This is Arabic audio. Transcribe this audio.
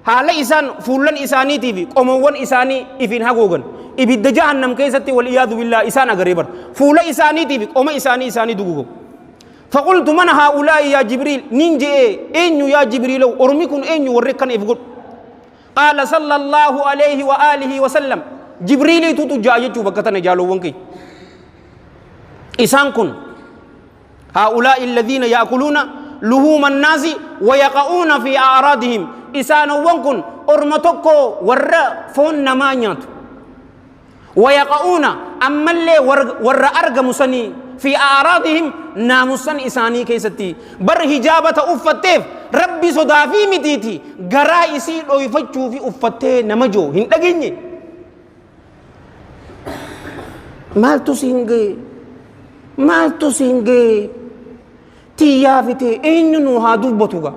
haala isaan fuullan isaaniitii fi qomoowwan isaanii ifin hagoogan ibidda jahannam keessatti wal iyaadu billaa isaan agaree bar fuula isaaniitii fi qoma isaanii dugugamu. فقلت من هؤلاء يا جبريل نينجي اينو يا جبريل ارميكم اينو وركن افقل قال صلى الله عليه وآله وسلم جبريل توتو جايتو بكتنا جالو ونكي إسان كن هؤلاء الذين يأكلون لحوم الناس ويقعون في أعراضهم إسان ونكن أرمتوكو ور فون نمانيات ويقعون أما اللي ور أرقم سني في أعراضهم ناموسا إساني كيستي بر هجابة أفتيف ربي صدافي متيتي غرائسي لو يفتشو في أفتي نمجو هندقيني مال تسينجي تيافتي إنو هادو بطوغا